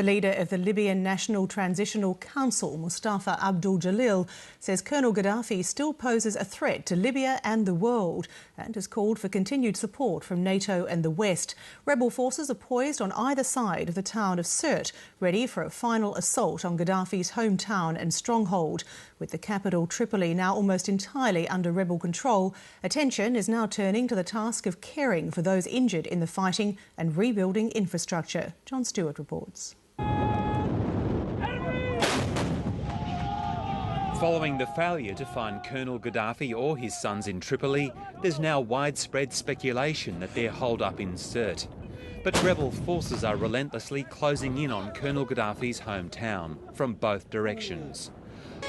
The leader of the Libyan National Transitional Council, Mustafa Abdul, says Colonel Gaddafi still poses a threat to Libya and the world and has called for continued support from NATO and the West. Rebel forces are poised on either side of the town of Sirte, ready for a final assault on Gaddafi's hometown and stronghold. With the capital Tripoli now almost entirely under rebel control, attention is now turning to the task of caring for those injured in the fighting and rebuilding infrastructure. John Stewart reports. Following the failure to find Colonel Gaddafi or his sons in Tripoli, there's now widespread speculation that they're holed up in Sirte. But rebel forces are relentlessly closing in on Colonel Gaddafi's hometown from both directions.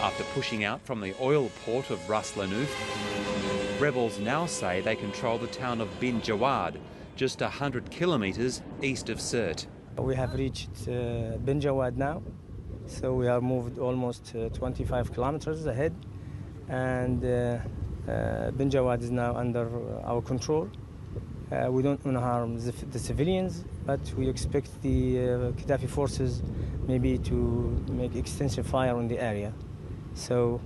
After pushing out from the oil port of Ras Lanouf, rebels now say they control the town of Bin Jawad, just 100 kilometres east of Sirte. We have reached Bin Jawad now. So we have moved almost 25 kilometers ahead, and Bin Jawad is now under our control. We don't want to harm the civilians, but we expect the Gaddafi forces maybe to make extensive fire on the area. So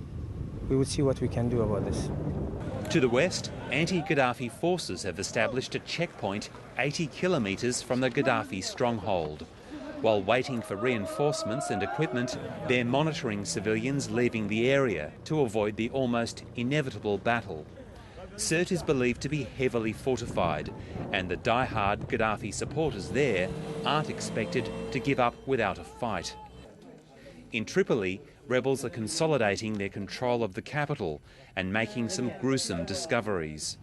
we will see what we can do about this. To the west, anti-Gaddafi forces have established a checkpoint 80 kilometres from the Gaddafi stronghold. While waiting for reinforcements and equipment, they're monitoring civilians leaving the area to avoid the almost inevitable battle. Sirte is believed to be heavily fortified, and the die-hard Gaddafi supporters there aren't expected to give up without a fight. In Tripoli, rebels are consolidating their control of the capital and making some gruesome discoveries.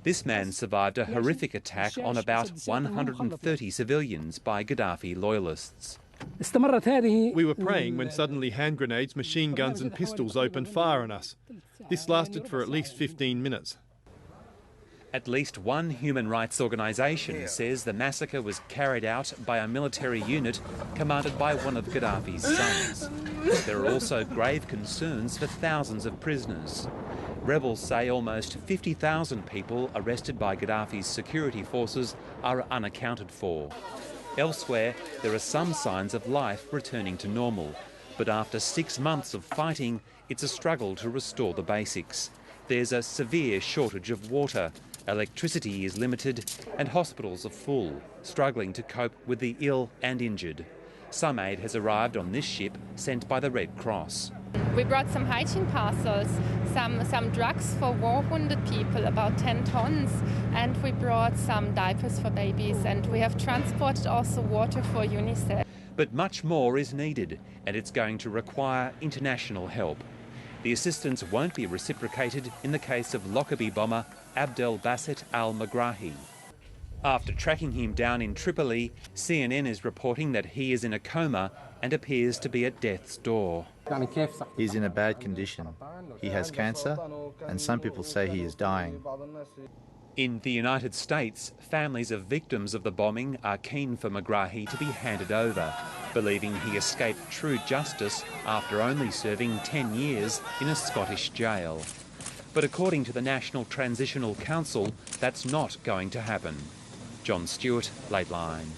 This man survived a horrific attack on about 130 civilians by Gaddafi loyalists. We were praying when suddenly hand grenades, machine guns and pistols opened fire on us. This lasted for at least 15 minutes. At least one human rights organisation says the massacre was carried out by a military unit commanded by one of Gaddafi's sons. There are also grave concerns for thousands of prisoners. Rebels say almost 50,000 people arrested by Gaddafi's security forces are unaccounted for. Elsewhere, there are some signs of life returning to normal, but after 6 months of fighting, it's a struggle to restore the basics. There's a severe shortage of water, electricity is limited, and hospitals are full, struggling to cope with the ill and injured. Some aid has arrived on this ship sent by the Red Cross. We brought some hygiene parcels, some drugs for war-wounded people, about 10 tons, and we brought some diapers for babies, and we have transported also water for UNICEF. But much more is needed, and it's going to require international help. The assistance won't be reciprocated in the case of Lockerbie bomber Abdel Basset al-Megrahi. After tracking him down in Tripoli, CNN is reporting that he is in a coma and appears to be at death's door. He's in a bad condition. He has cancer, and some people say he is dying. In the United States, families of victims of the bombing are keen for Megrahi to be handed over, believing he escaped true justice after only serving 10 years in a Scottish jail. But according to the National Transitional Council, that's not going to happen. John Stewart, Lateline.